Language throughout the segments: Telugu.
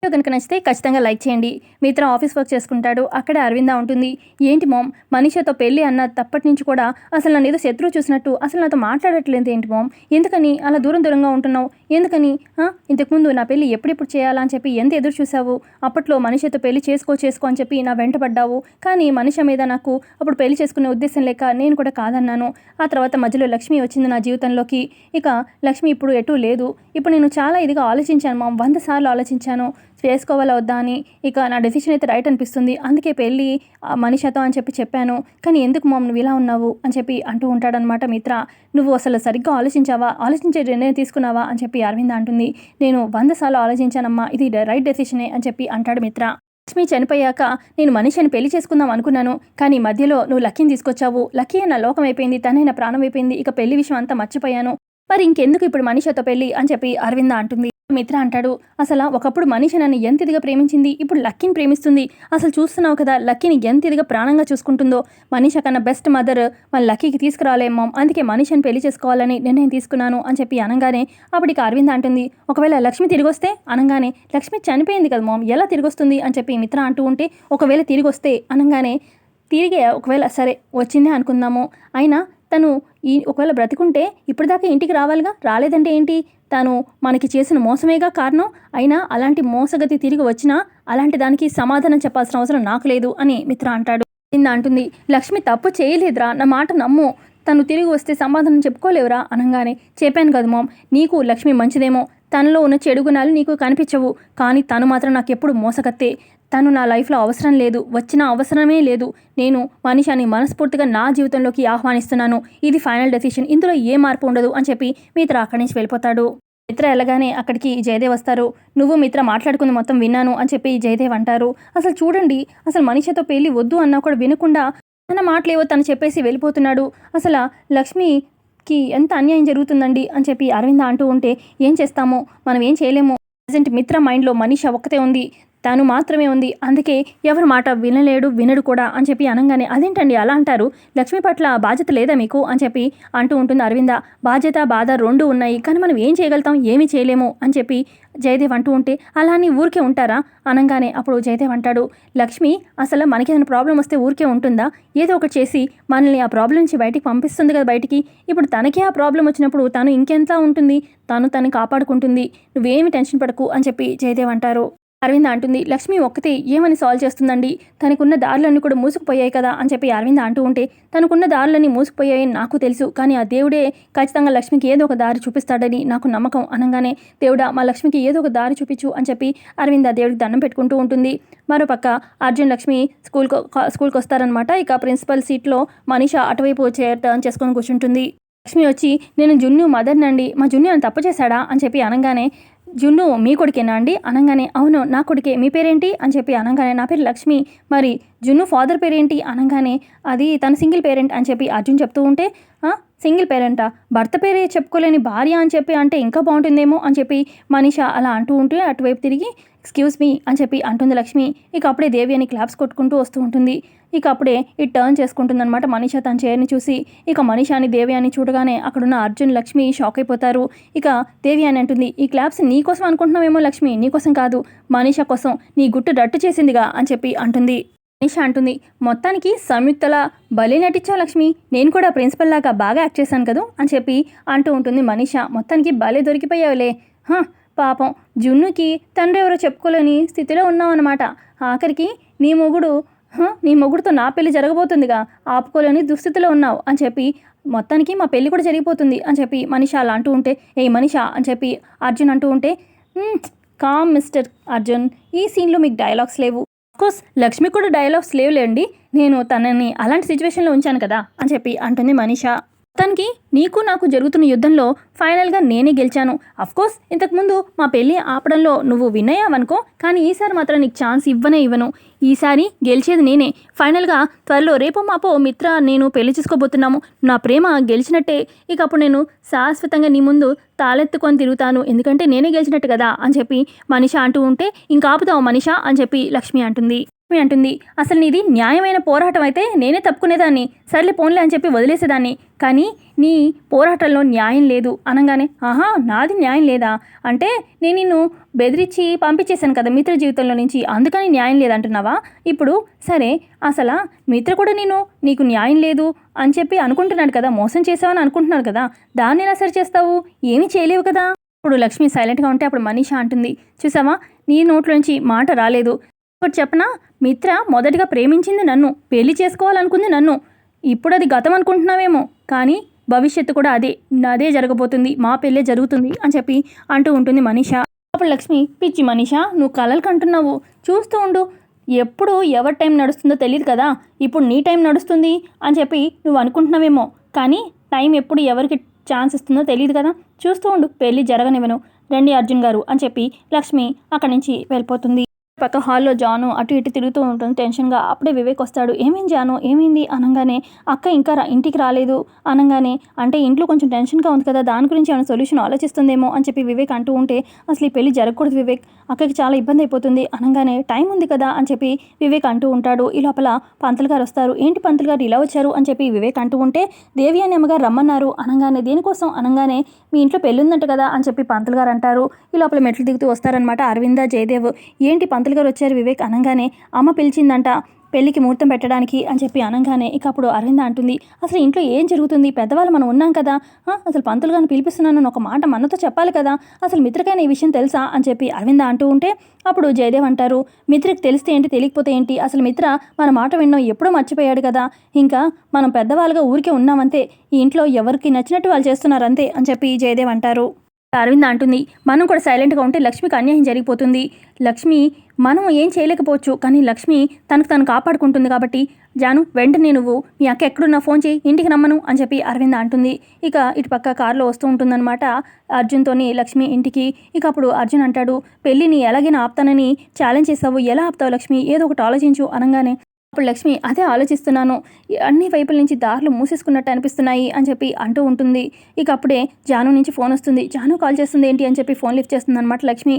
వీడియో కనుక నచ్చితే ఖచ్చితంగా లైక్ చేయండి. మిత్ర ఆఫీస్ వర్క్ చేసుకుంటాడు. అక్కడే అరవింద ఉంటుంది. ఏంటి మామ్, మనీషాతో పెళ్ళి అన్న తప్పటి నుంచి కూడా అసలు నన్ను ఏదో శత్రువు చూసినట్టు అసలు నాతో మాట్లాడట్లేదు ఏంటి మామ్, ఎందుకని అలా దూరంగా ఉంటున్నావు, ఎందుకని ఇంతకుముందు నా పెళ్ళి ఎప్పుడెప్పుడు చేయాలా అని చెప్పి ఎంత ఎదురు చూసావు, అప్పట్లో మనీషాతో పెళ్లి చేసుకో అని చెప్పి నా వెంట పడ్డావు. కానీ మనీషా మీద నాకు అప్పుడు పెళ్లి చేసుకునే ఉద్దేశం లేక నేను కూడా కాదన్నాను. ఆ తర్వాత మధ్యలో లక్ష్మి వచ్చింది నా జీవితంలోకి. ఇక లక్ష్మి ఇప్పుడు ఎటూ లేదు. ఇప్పుడు నేను చాలా ఇదిగా ఆలోచించాను మామ్, 100 సార్లు ఆలోచించాను చేసుకోవాలా వద్దా అని. ఇక నా డెసిషన్ అయితే రైట్ అనిపిస్తుంది, అందుకే పెళ్ళి మనీషాతో అని చెప్పాను. కానీ ఎందుకు మామ్ నువ్వు ఇలా ఉన్నావు అని చెప్పి అంటూ ఉంటాడనమాట మిత్ర. నువ్వు అసలు సరిగ్గా ఆలోచించావా, ఆలోచించే నిర్ణయం తీసుకున్నావా అని చెప్పి అరవింద అంటుంది. నేను 100 సార్లు ఆలోచించానమ్మా, ఇది రైట్ డెసిషనే అని చెప్పి అంటాడు మిత్ర. లక్ష్మి చనిపోయాక నేను మనిషిని పెళ్లి చేసుకుందాం అనుకున్నాను, కానీ మధ్యలో నువ్వు లక్కీని తీసుకొచ్చావు. లక్కీ నా లోకం అయిపోయింది, తనే నా ప్రాణం అయిపోయింది. ఇక పెళ్లి విషయం అంతా మర్చిపోయాను, మరి ఇంకెందుకు ఇప్పుడు మనీషాతో పెళ్ళి అని చెప్పి అరవింద అంటుంది. మిత్ర అంటాడు, అసలు ఒకప్పుడు మనీష నన్ను ఎంత ఇదిగా ప్రేమించింది, ఇప్పుడు లక్కీని ప్రేమిస్తుంది. అసలు చూస్తున్నావు కదా లక్కీని ఎంత ఇదిగా ప్రాణంగా చూసుకుంటుందో. మనీష కన్నా బెస్ట్ మదర్ మన లక్కీకి తీసుకురాలేమో, అందుకే మనీషని పెళ్లి చేసుకోవాలని నిర్ణయం తీసుకున్నాను అని చెప్పి అనగానే అప్పటికి అరవింద అంటుంది, ఒకవేళ లక్ష్మి తిరిగి వస్తే అనగానే, లక్ష్మి చనిపోయింది కదా మామ్, ఎలా తిరిగి వస్తుంది అని చెప్పి మిత్ర అంటూ ఉంటే, ఒకవేళ తిరిగి వస్తే అనగానే, తిరిగే ఒకవేళ సరే వచ్చిందే అనుకుందాము, అయినా తను ఒకవేళ బ్రతికుంటే ఇప్పటిదాకా ఇంటికి రావాలిగా, రాలేదంటే ఏంటి, తను మనకి చేసిన మోసమేగా కారణం. అయినా అలాంటి మోసగతి తిరిగి వచ్చినా అలాంటి దానికి సమాధానం చెప్పాల్సిన అవసరం నాకు లేదు అని మిత్ర అంటాడు. అంటుంది, లక్ష్మి తప్పు చేయలేదురా, నా మాట నమ్ము, తను తిరిగి వస్తే సమాధానం చెప్పుకోలేవురా అనగానే, చెప్పాను కదా మామ్, నీకు లక్ష్మి మంచిదేమో, తనలో ఉన్న చెడు గుణాలు నీకు కనిపించవు, కానీ తను మాత్రం నాకు ఎప్పుడు మోసగత్తే. తను నా లైఫ్లో అవసరం లేదు, వచ్చిన అవసరమే లేదు. నేను మనిషిని మనస్ఫూర్తిగా నా జీవితంలోకి ఆహ్వానిస్తున్నాను, ఇది ఫైనల్ డెసిషన్, ఇందులో ఏ మార్పు ఉండదు అని చెప్పి మిత్ర అక్కడి నుంచి వెళ్ళిపోతాడు. మిత్ర వెళ్ళగానే అక్కడికి జయదేవ్ వస్తారు. నువ్వు మిత్ర మాట్లాడుకుంది మొత్తం విన్నాను అని చెప్పి జయదేవ్ అంటారు. అసలు చూడండి, అసలు మనిషితో పెళ్ళి వద్దు అన్నా కూడా వినకుండా తన మాటలేవో తను చెప్పేసి వెళ్ళిపోతున్నాడు. అసలు లక్ష్మికి ఎంత అన్యాయం జరుగుతుందండి అని చెప్పి అరవింద అంటూ ఉంటే, ఏం చేస్తామో, మనం ఏం చేయలేము. ప్రజెంట్ మిత్ర మైండ్లో మనీష ఒక్కతే ఉంది, తను మాత్రమే ఉంది, అందుకే ఎవరి మాట వినడు కూడా అని చెప్పి అనగానే, అదేంటండి అలా అంటారు, లక్ష్మి పట్ల బాధ్యత లేదా మీకు అని చెప్పి అంటూ ఉంటుంది అరవింద. బాధ్యత బాధ రెండు ఉన్నాయి, కానీ మనం ఏం చేయగలుగుతాం, ఏమీ చేయలేము అని చెప్పి జయదేవ్ అంటూ ఉంటే, అలా అని ఊరికే ఉంటారా అనగానే అప్పుడు జయదేవ్ అంటాడు, లక్ష్మి అసలు మనకి ఏదైనా ప్రాబ్లం వస్తే ఊరికే ఉంటుందా, ఏదో ఒకటి చేసి మనల్ని ఆ ప్రాబ్లం నుంచి బయటికి పంపిస్తుంది కదా బయటికి. ఇప్పుడు తనకే ఆ ప్రాబ్లం వచ్చినప్పుడు తను ఇంకెంత ఉంటుంది, తను కాపాడుకుంటుంది, నువ్వేమి టెన్షన్ పడకు అని చెప్పి జయదేవ్ అంటారు. అరవింద అంటుంది, లక్ష్మి ఒక్కతే ఏమని సాల్వ్ చేస్తుందండి, తనకున్న దారులన్నీ కూడా మూసుకుపోయాయి కదా అని చెప్పి అరవింద అంటూ ఉంటే, తనకున్న దారులన్నీ మూసుకుపోయాయని నాకు తెలుసు, కానీ ఆ దేవుడే ఖచ్చితంగా లక్ష్మికి ఏదో ఒక దారి చూపిస్తాడని నాకు నమ్మకం అనగానే, దేవుడా మా లక్ష్మికి ఏదో ఒక దారి చూపించు అని చెప్పి అరవింద దేవుడికి దండం పెట్టుకుంటూ ఉంటుంది. మరోపక్క అర్జున్ లక్ష్మి స్కూల్కి వస్తారనమాట. ఇక ప్రిన్సిపల్ సీట్లో మనీష అటువైపు టర్న్ చేసుకొని కూర్చుంటుంది. లక్ష్మి వచ్చి, నేను జున్ను మదర్నండి, మా జున్ను అని తప్పు చేశాడా అని చెప్పి అనగానే, జున్ను మీ కొడుకేనా అండి అనగానే, అవును నా కొడుకే, మీ పేరేంటి అని చెప్పి అనగానే, నా పేరు లక్ష్మి, మరి జున్ను ఫాదర్ పేరేంటి అనగానే, అది తన సింగిల్ పేరెంట్ అని చెప్పి అర్జున్ చెప్తూ ఉంటే, సింగిల్ పేరెంటా, భర్త పేరే చెప్పుకోలేని భార్య అని చెప్పి అంటే ఇంకా బాగుంటుందేమో అని చెప్పి మనీష అలా అంటూ ఉంటే అటువైపు తిరిగి ఎక్స్క్యూజ్ మీ అని చెప్పి అంటుంది లక్ష్మి. ఇక అప్పుడే దేవి అని క్లాప్స్ కొట్టుకుంటూ వస్తూ ఉంటుంది. ఇక అప్పుడే ఈ టర్న్ చేసుకుంటుందన్నమాట మనీష తన చైర్ని చూసి. ఇక మనీషాని దేవి అని చూడగానే అక్కడున్న అర్జున్ లక్ష్మి షాక్ అయిపోతారు. ఇక దేవి అని అంటుంది, ఈ క్లాప్స్ నీకోసం అనుకుంటున్నావేమో లక్ష్మి, నీకోసం కాదు, మనీష కోసం, నీ గుట్టు రట్టు చేసిందిగా అని చెప్పి అంటుంది. మనీష అంటుంది, మొత్తానికి సంయుక్తలా భలే నటించావు లక్ష్మి, నేను కూడా ప్రిన్సిపల్ లాగా బాగా యాక్ట్ చేశాను కదా అని చెప్పి అంటూ ఉంటుంది మనీష. మొత్తానికి భలే దొరికిపోయావులే, పాపం జున్నుకి తండ్రి ఎవరో చెప్పుకోలేని స్థితిలో ఉన్నావు అనమాట. ఆఖరికి నీ మొగుడుతో నా పెళ్లి జరగబోతుందిగా, ఆపుకోలేని దుస్థితిలో ఉన్నావు అని చెప్పి, మొత్తానికి మా పెళ్లి కూడా జరిగిపోతుంది అని చెప్పి మనీష అలా అంటూ ఉంటే, ఏ మనీష అని చెప్పి అర్జున్ అంటూ ఉంటే, కామ్ మిస్టర్ అర్జున్, ఈ సీన్లో మీకు డైలాగ్స్ లేవు. అఫ్కోర్స్ లక్ష్మి కూడా డైలాగ్స్ లేవులేండి, నేను తనని అలాంటి సిచ్యువేషన్లో ఉంచాను కదా అని చెప్పి అంటుంది మనీష. తనకి నీకు నాకు జరుగుతున్న యుద్ధంలో ఫైనల్గా నేనే గెలిచాను. అఫ్కోర్స్ ఇంతకుముందు మా పెళ్ళి ఆపడంలో నువ్వు విన్ అయ్యావనుకో, కానీ ఈసారి మాత్రం నీకు ఛాన్స్ ఇవ్వను. ఈసారి గెలిచేది నేనే. ఫైనల్గా త్వరలో రేపో మాపో మిత్ర నేను పెళ్లి చేసుకోబోతున్నాము. నా ప్రేమ గెలిచినట్టే. ఇక అప్పుడు నేను శాశ్వతంగా నీ ముందు తాళెత్తుకొని తిరుగుతాను, ఎందుకంటే నేనే గెలిచినట్టు కదా అని చెప్పి మనీష అంటూ ఉంటే, ఇంకా ఆపుతావు మనీష అని చెప్పి లక్ష్మి అంటుంది. లక్ష్మి అంటుంది, అసలు నీది న్యాయమైన పోరాటం అయితే నేనే తప్పుకునేదాన్ని, సర్లే పోన్లే అని చెప్పి వదిలేసేదాన్ని. కానీ నీ పోరాటంలో న్యాయం లేదు అనగానే, ఆహా నాది న్యాయం లేదా అంటే నేను నిన్ను బెదిరించి పంపించేశాను కదా మిత్ర జీవితంలో నుంచి, అందుకని న్యాయం లేదంటున్నావా ఇప్పుడు? సరే అసలు మిత్ర కూడా నీకు న్యాయం లేదు అని చెప్పి అనుకుంటున్నాడు కదా, మోసం చేసావని అనుకుంటున్నాడు కదా, దాన్ని ఎలా సరి చేస్తావు? ఏమీ చేయలేవు కదా. ఇప్పుడు లక్ష్మి సైలెంట్గా ఉంటే అప్పుడు మనీషా అంటుంది, చూసావా నీ నోట్లోంచి మాట రాలేదు. ఇప్పుడు చెప్పనా, మిత్ర మొదటిగా ప్రేమించింది నన్ను, పెళ్లి చేసుకోవాలనుకుంది నన్ను. ఇప్పుడు అది గతం అనుకుంటున్నావేమో, కానీ భవిష్యత్తు కూడా అదే జరగబోతుంది, మా పెళ్ళే జరుగుతుంది అని చెప్పి అంటూ ఉంటుంది మనీషా. అప్పుడు లక్ష్మి, పిచ్చి మనీషా నువ్వు కలలు కంటున్నావు, చూస్తూ ఉండు, ఎప్పుడు ఎవరి టైం నడుస్తుందో తెలియదు కదా, ఇప్పుడు నీ టైం నడుస్తుంది అని చెప్పి నువ్వు అనుకుంటున్నావేమో, కానీ టైం ఎప్పుడు ఎవరికి ఛాన్స్ ఇస్తుందో తెలియదు కదా, చూస్తూ ఉండు, పెళ్ళి జరగనివ్వను, రండి అర్జున్ గారు అని చెప్పి లక్ష్మి అక్కడి నుంచి వెళ్ళిపోతుంది. పక్క హాల్లో జాను అటు ఇటు తిరుగుతూ ఉంటుంది టెన్షన్గా. అప్పుడే వివేక్ వస్తాడు. ఏమైంది జాను, ఏమైంది అనగానే, అక్క ఇంకా ఇంటికి రాలేదు అనగానే, అంటే ఇంట్లో కొంచెం టెన్షన్గా ఉంది కదా, దాని గురించి ఏమైనా సొల్యూషన్ ఆలోచిస్తుందేమో అని చెప్పి వివేక్ అంటూ ఉంటే, అసలు ఈ పెళ్లి జరగకూడదు వివేక్, అక్కకి చాలా ఇబ్బంది అయిపోతుంది అనగానే, టైం ఉంది కదా అని చెప్పి వివేక్ అంటూ ఉంటాడు. ఈ లోపల పంతులు గారు వస్తారు. ఏంటి పంతులు గారు ఇలా వచ్చారు అని చెప్పి వివేక్ అంటూ ఉంటే, దేవి అని అమ్మగారు రమ్మన్నారు అనగానే, దేనికోసం అనగానే, మీ ఇంట్లో పెళ్ళి ఉందంట కదా అని చెప్పి పంతులు గారు అంటారు. ఈ లోపల మెట్లు దిగుతూ వస్తారనమాట అరవింద జయదేవ్. ఏంటి పంతులు గారు వచ్చారు వివేక్ అనగానే, అమ్మ పిలిచిందంట పెళ్ళికి ముహూర్తం పెట్టడానికి అని చెప్పి అనగానే, ఇక అప్పుడు అరవింద అంటుంది, అసలు ఇంట్లో ఏం జరుగుతుంది, పెద్దవాళ్ళు మనం ఉన్నాం కదా, అసలు పంతులు గారిని పిలిపిస్తున్నాను ఒక మాట మనతో చెప్పాలి కదా, అసలు మిత్రకైనా ఈ విషయం తెలుసా అని చెప్పి అరవింద అంటూ ఉంటే, అప్పుడు జయదేవ్ అంటారు, మిత్రకి తెలిస్తే ఏంటి తెలియకపోతే ఏంటి, అసలు మిత్ర మన మాట వినడం ఎప్పుడో మర్చిపోయాడు కదా, ఇంకా మనం పెద్దవాళ్ళుగా ఊరికే ఉన్నామంతే, ఈ ఇంట్లో ఎవరికి నచ్చినట్టు వాళ్ళు చేస్తున్నారు అంతే అని చెప్పి జయదేవ్ అంటారు. అరవింద అంటుంది, మనం కూడా సైలెంట్గా ఉంటే లక్ష్మికి అన్యాయం జరిగిపోతుంది, లక్ష్మి మనం ఏం చేయలేకపోవచ్చు, కానీ లక్ష్మి తనకు తను కాపాడుకుంటుంది కాబట్టి జాను వెంటనే నువ్వు మీ అక్క ఎక్కడున్నా ఫోన్ చేయి, ఇంటికి రమ్మను అని చెప్పి అరవింద అంటుంది. ఇక ఇటు పక్క కారులో వస్తూ ఉంటుందన్నమాట అర్జున్తోని లక్ష్మి ఇంటికి. ఇక అప్పుడు అర్జున్ అంటాడు, పెళ్ళిని ఎలాగైనా ఆపుతానని ఛాలెంజ్ చేస్తావు, ఎలా ఆపుతావు లక్ష్మి, ఏదో ఒకటి ఆలోచించు అనగానే, అప్పుడు లక్ష్మి అదే ఆలోచిస్తున్నాను, అన్ని వైపుల నుంచి దారులు మూసేసుకున్నట్టు అనిపిస్తున్నాయి అని చెప్పి అంటూ ఉంటుంది. ఇక అప్పుడే జాను నుంచి ఫోన్ వస్తుంది. జాను కాల్ చేస్తుంది ఏంటి అని చెప్పి ఫోన్ లిఫ్ట్ చేస్తుంది అనమాట లక్ష్మి.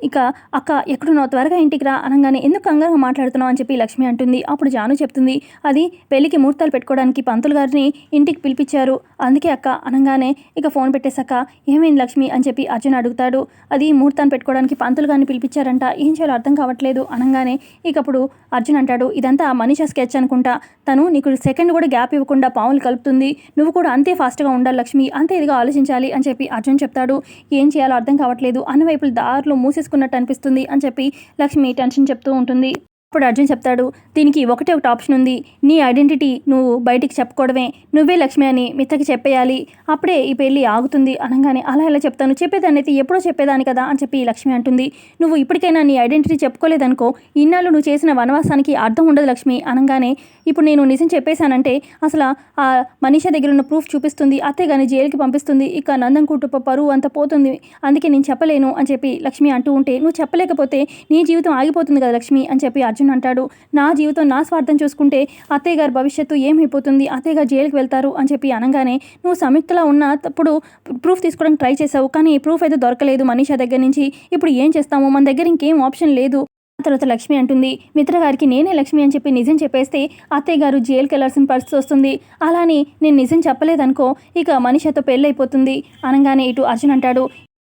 ఇక అక్క ఎక్కడున్నావు, త్వరగా ఇంటికి రా అనగానే, ఎందుకు కంగారుగా మాట్లాడుతున్నావు అని చెప్పి లక్ష్మి అంటుంది. అప్పుడు జాను చెప్తుంది, అది పెళ్ళికి ముహూర్తాలు పెట్టుకోవడానికి పంతులు గారిని ఇంటికి పిలిపించారు, అందుకే అక్క అనగానే, ఇక ఫోన్ పెట్టేశాక, ఏమైంది లక్ష్మి అని చెప్పి అర్జున్ అడుగుతాడు. అది ముహూర్తాన్ని పెట్టుకోవడానికి పంతులు గారిని పిలిపించారంట, ఏం చేయాలో అర్థం కావట్లేదు అనగానే, ఇక అప్పుడు అర్జున్ అంటాడు, ఇదంతా మనీషా స్కెచ్ అనుకుంటా, తను నీకు సెకండ్ కూడా గ్యాప్ ఇవ్వకుండా పావులు కలుపుతుంది, నువ్వు కూడా అంతే ఫాస్ట్గా ఉండాలి లక్ష్మి, అంతే ఇదిగా ఆలోచించాలి అని చెప్పి అర్జున్ చెప్తాడు. ఏం చేయాలో అర్థం కావట్లేదు, అన్ని వైపులు దారిలో మూసేసుకున్నట్టు అనిపిస్తుంది అని చెప్పి లక్ష్మి టెన్షన్ చెప్తూ ఉంటుంది. అప్పుడు అర్జున్ చెప్తాడు, దీనికి ఒకటే ఒకటి ఆప్షన్ ఉంది, నీ ఐడెంటిటీ నువ్వు బయటికి చెప్పుకోవడమే, నువ్వే లక్ష్మి అని మిత్రకి చెప్పేయాలి, అప్పుడే ఈ పెళ్ళి ఆగుతుంది అనగానే, అలా ఎలా చెప్తాను, చెప్పేదాన్ని అయితే ఎప్పుడో చెప్పేదాన్ని కదా అని చెప్పి లక్ష్మి అంటుంది. నువ్వు ఇప్పటికైనా నీ ఐడెంటిటీ చెప్పుకోలేదనుకో, ఇన్నాళ్ళు నువ్వు చేసిన వనవాసానికి అర్థం ఉండదు లక్ష్మి అనగానే, ఇప్పుడు నేను నిజం చెప్పేశానంటే అసలు ఆ మనీషా దగ్గర ఉన్న ప్రూఫ్ చూపిస్తుంది, అత్తే కానీ జైలుకి పంపిస్తుంది, ఇక నందన్ కుటుంబ పరువు అంతా పోతుంది, అందుకే నేను చెప్పలేను అని చెప్పి లక్ష్మి అంటూ ఉంటే, నువ్వు చెప్పలేకపోతే నీ జీవితం ఆగిపోతుంది కదా లక్ష్మి అని చెప్పి అర్జున్ అంటాడు. నా జీవితం నా స్వార్థం చూసుకుంటే అత్తయ్య గారి భవిష్యత్తు ఏమైపోతుంది, అత్తయ్య గారు జైలుకి వెళ్తారు అని చెప్పి అనగానే, నువ్వు సంయుక్తలా ఉన్నప్పుడు ప్రూఫ్ తీసుకోవడానికి ట్రై చేసావు, కానీ ప్రూఫ్ అయితే దొరకలేదు మనీషా దగ్గర నుంచి, ఇప్పుడు ఏం చేస్తాము, మన దగ్గర ఇంకేం ఆప్షన్ లేదు. తర్వాత లక్ష్మి అంటుంది, మిత్ర గారికి నేనే లక్ష్మి అని చెప్పి నిజం చెప్పేస్తే అత్తయ్య గారు జైలుకి వెళ్ళాల్సిన పరిస్థితి వస్తుంది, అలాని నేను నిజం చెప్పలేదనుకో ఇక మనీషాతో పెళ్ళి అయిపోతుంది అనగానే, ఇటు అర్జున్ అంటాడు,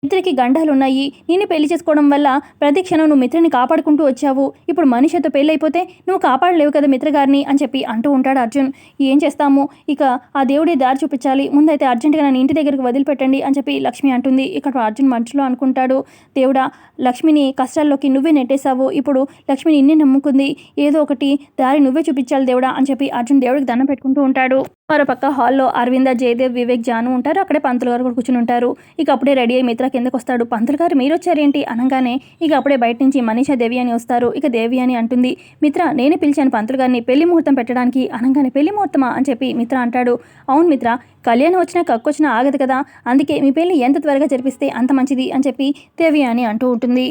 మిత్రకి గండాలున్నాయి, నేను పెళ్లి చేసుకోవడం వల్ల ప్రతి క్షణం నువ్వు మిత్రని కాపాడుకుంటూ వచ్చావు, ఇప్పుడు మనిషితో పెళ్ళి అయిపోతే నువ్వు కాపాడలేవు కదా మిత్రగారిని అని చెప్పి అంటూ ఉంటాడు అర్జున్. ఏం చేస్తాము, ఇక ఆ దేవుడే దారి చూపించాలి, ముందైతే అర్జెంటుగా నన్ను ఇంటి దగ్గరికి వదిలిపెట్టండి అని చెప్పి లక్ష్మి అంటుంది. ఇక్కడ అర్జున్ మనసులో అనుకుంటాడు, దేవుడా లక్ష్మిని కష్టాల్లోకి నువ్వే నెట్టేశావు, ఇప్పుడు లక్ష్మి నిన్నే నమ్ముకుంది, ఏదో ఒకటి దారి నువ్వే చూపించాలి దేవుడా అని చెప్పి అర్జున్ దేవుడికి దండం పెట్టుకుంటూ ఉంటాడు. మరోపక్క హాల్లో అరవింద జయదేవ్ వివేక్ జాను ఉంటారు. అక్కడే పంతులు గారు కూడా కూర్చుని ఉంటారు. ఇక అప్పుడే రెడీ అయ్యి మిత్ర కిందకు వస్తాడు. పంతులు గారు మీరు వచ్చారేంటి అనగానే, ఇక అప్పుడే బయట నుంచి మనీషా దేవి అని వస్తారు. ఇక దేవి అని అంటుంది, మిత్ర నేనే పిలిచాను పంతులు గారిని పెళ్లి ముహూర్తం పెట్టడానికి అనగానే, పెళ్లి ముహూర్తమా అని చెప్పి మిత్ర అంటాడు. అవును మిత్ర, కళ్యాణం వచ్చినా కక్కొచ్చినా ఆగదు కదా, అందుకే మీ పెళ్లి ఎంత త్వరగా జరిపిస్తే అంత మంచిది అని చెప్పి దేవి అని అంటూ ఉంటుంది.